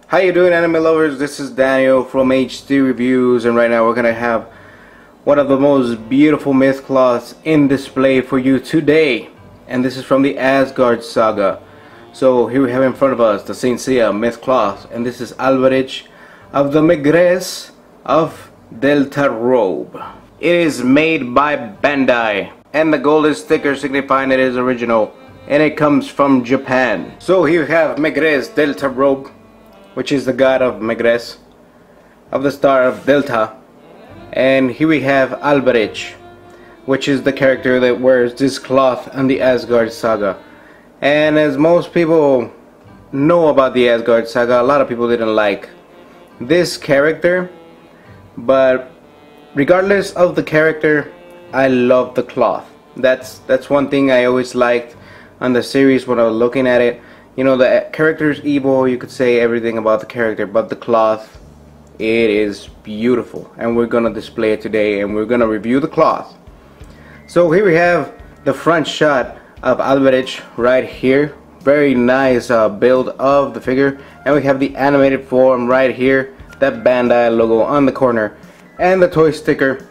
How you doing, anime lovers? This is Daniel from HD Reviews, and right now we're gonna have one of the most beautiful myth cloths in display for you today, and this is from the Asgard saga. So here we have in front of us the Saint Seiya myth cloth, and this is Alberich of the Megrez of Delta Robe. It is made by Bandai, and the gold is thicker, signifying it is original, and it comes from Japan. So here we have Megrez Delta Robe, which is the god of Megrez, of the star of Delta. And here we have Alberich, which is the character that wears this cloth on the Asgard saga. And as most people know about the Asgard saga, a lot of people didn't like this character, but regardless of the character, I love the cloth. That's one thing I always liked on the series when I was looking at it. You know, the character is evil, you could say everything about the character, but the cloth, it is beautiful, and we're gonna display it today, and we're gonna review the cloth. So here we have the front shot of Alberich right here. Very nice build of the figure, and we have the animated form right here, that Bandai logo on the corner, and the toy sticker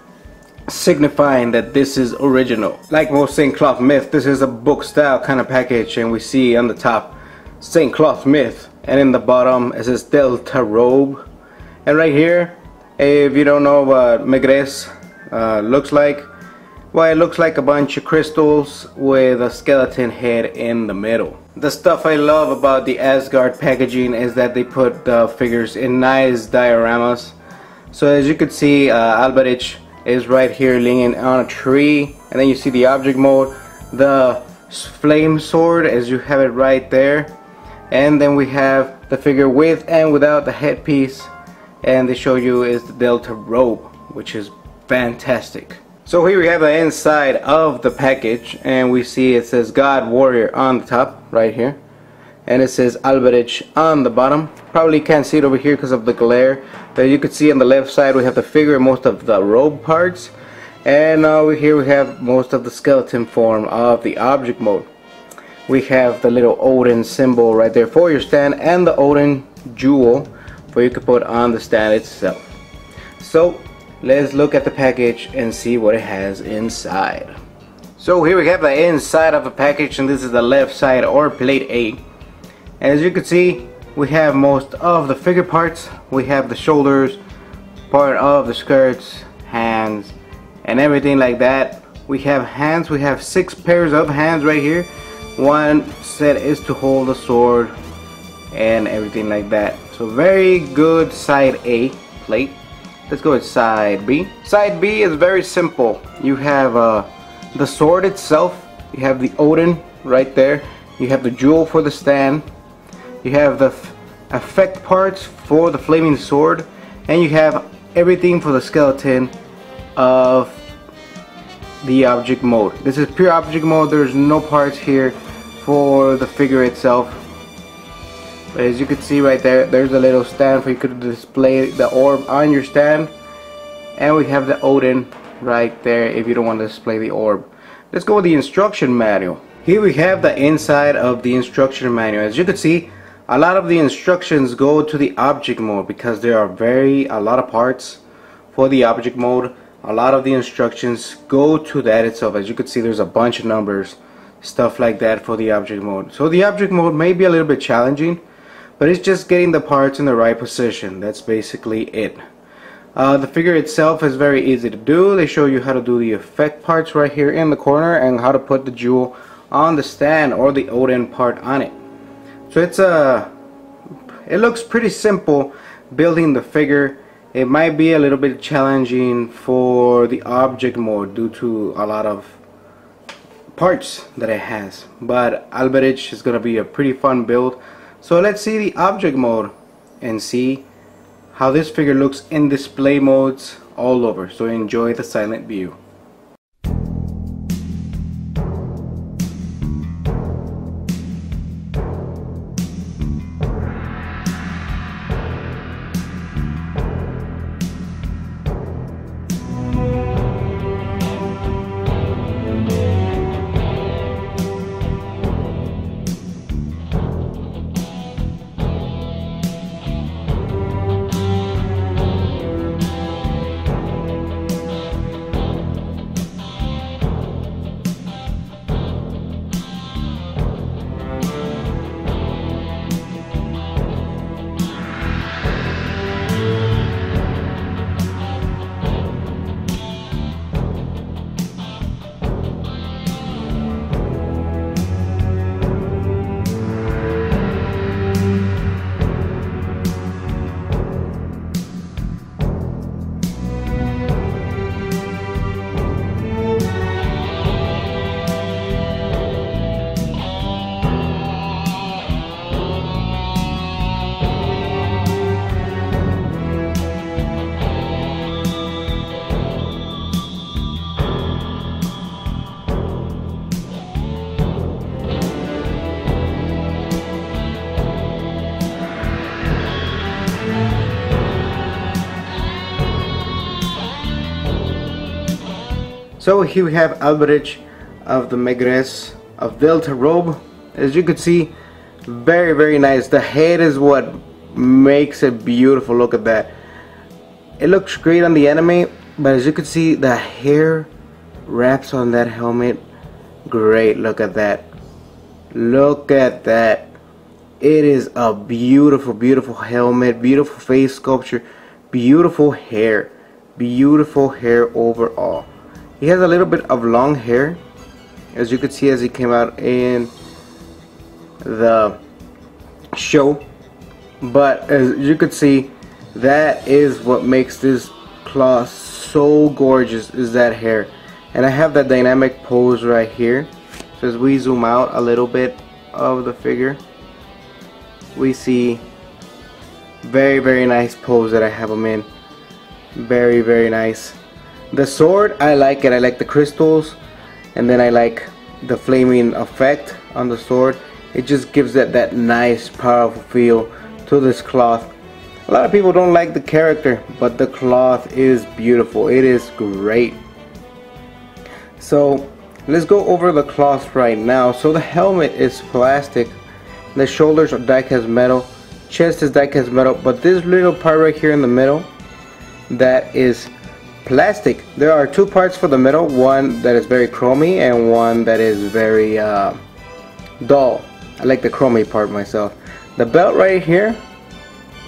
signifying that this is original. Like most Saint Cloth myth, this is a book style kind of package, and we see on the top Saint Cloth myth, and in the bottom it says Delta Robe. And right here, if you don't know what Megrez looks like, well, it looks like a bunch of crystals with a skeleton head in the middle. The stuff I love about the Asgard packaging is that they put the figures in nice dioramas. So as you can see, Alberich is right here leaning on a tree, and then you see the object mode, the flame sword as you have it right there. And then we have the figure with and without the headpiece, and they show you is the Delta Robe, which is fantastic. So here we have the inside of the package, and we see it says God Warrior on the top right here, and it says Alberich on the bottom. Probably can't see it over here because of the glare, but you can see on the left side we have the figure and most of the robe parts, and over here we have most of the skeleton form of the object mode. We have the little Odin symbol right there for your stand, and the Odin jewel for you to put on the stand itself. So let's look at the package and see what it has inside. So here we have the inside of the package, and this is the left side, or plate A. As you can see, we have most of the figure parts. We have the shoulders, part of the skirts, hands, and everything like that. We have hands. We have 6 pairs of hands right here. One set is to hold the sword and everything like that. So very good side A plate. Let's go with side B. Side B is very simple. You have the sword itself. You have the Odin right there. You have the jewel for the stand. You have the effect parts for the flaming sword, and you have everything for the skeleton of the object mode. This is pure object mode. There's no parts here for the figure itself, but as you can see right there, there's a little stand for you could display the orb on your stand, and we have the Odin right there if you don't want to display the orb. Let's go with the instruction manual. Here we have the inside of the instruction manual. As you can see, a lot of the instructions go to the object mode because there are a lot of parts for the object mode. A lot of the instructions go to that itself. As you can see, there's a bunch of numbers, stuff like that for the object mode. So the object mode may be a little bit challenging, but it's just getting the parts in the right position. That's basically it. The figure itself is very easy to do. They show you how to do the effect parts right here in the corner and how to put the jewel on the stand or the Odin part on it. So it looks pretty simple building the figure. It might be a little bit challenging for the object mode due to a lot of parts that it has, but Alberich is going to be a pretty fun build. So let's see the object mode and see how this figure looks in display modes all over. So enjoy the silent view. So here we have Alberich of the Megrez of Delta Robe. As you can see, very nice. The head is what makes it beautiful. Look at that. It looks great on the anime, but as you can see, the hair wraps on that helmet. Great. Look at that. Look at that. It is a beautiful helmet, beautiful face sculpture, beautiful hair overall. He has a little bit of long hair, as you could see as he came out in the show, but as you could see, that is what makes this cloth so gorgeous, is that hair. And I have that dynamic pose right here. So as we zoom out a little bit of the figure, we see very nice pose that I have him in. Very nice. The sword, I like it. I like the crystals, and then I like the flaming effect on the sword. It just gives that nice powerful feel to this cloth. A lot of people don't like the character, but the cloth is beautiful. It is great. So let's go over the cloth right now. So the helmet is plastic, the shoulders are die-cast metal, chest is die-cast metal, but this little part right here in the middle, that is plastic. There are two parts for the middle, one that is very chromy and one that is very dull. I like the chromy part myself. The belt right here,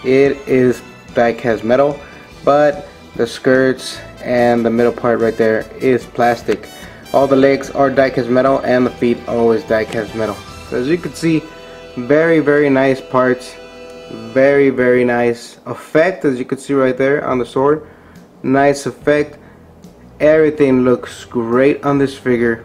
it is die-cast metal, but the skirts and the middle part right there is plastic. All the legs are die-cast metal and the feet are always die-cast metal. So as you can see, very nice parts, very nice effect, as you can see right there on the sword. Nice effect. Everything looks great on this figure.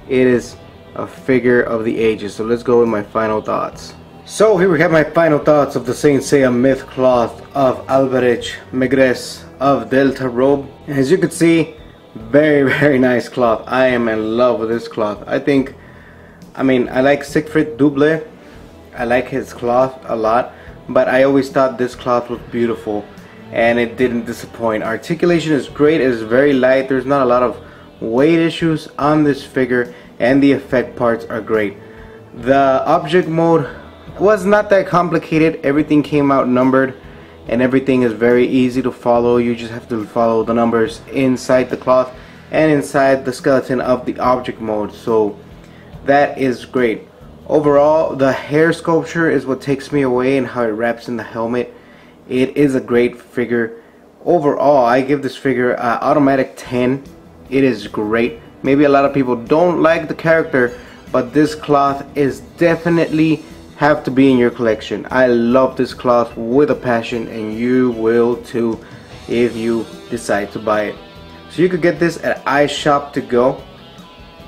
It is a figure of the ages. So let's go with my final thoughts. So here we have my final thoughts of the Saint Seiya myth cloth of Alberich Megrez of Delta Robe. As you can see, very nice cloth. I am in love with this cloth. I mean, I like Siegfried Double. I like his cloth a lot, but I always thought this cloth was beautiful, and it didn't disappoint. Articulation is great. It is very light. There's not a lot of weight issues on this figure, and the effect parts are great. The object mode was not that complicated. Everything came out numbered, and everything is very easy to follow. You just have to follow the numbers inside the cloth and inside the skeleton of the object mode. So that is great. Overall, the hair sculpture is what takes me away, and how it wraps in the helmet. It is a great figure. overall I give this figure an automatic 10. It is great. Maybe a lot of people don't like the character, but this cloth is definitely have to be in your collection. I love this cloth with a passion, and you will too if you decide to buy it. So you could get this at iShop2Go.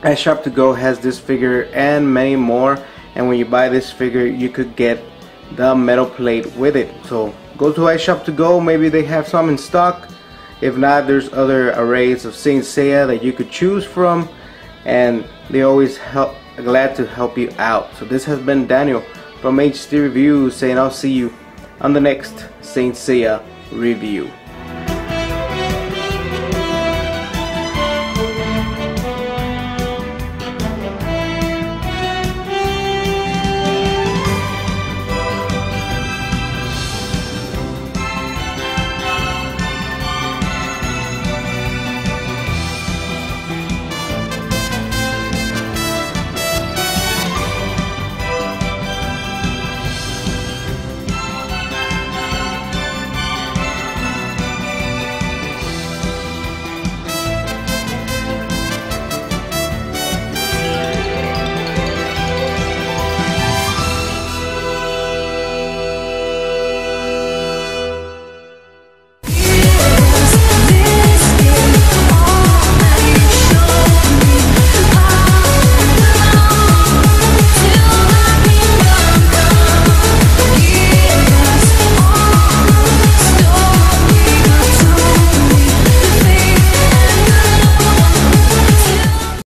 iShop2Go has this figure and many more, and when you buy this figure you could get the metal plate with it. So go to iShop2Go, maybe they have some in stock. If not, there's other arrays of Saint Seiya that you could choose from, and they always glad to help you out. So this has been Daniel from HD Reviews saying I'll see you on the next Saint Seiya review.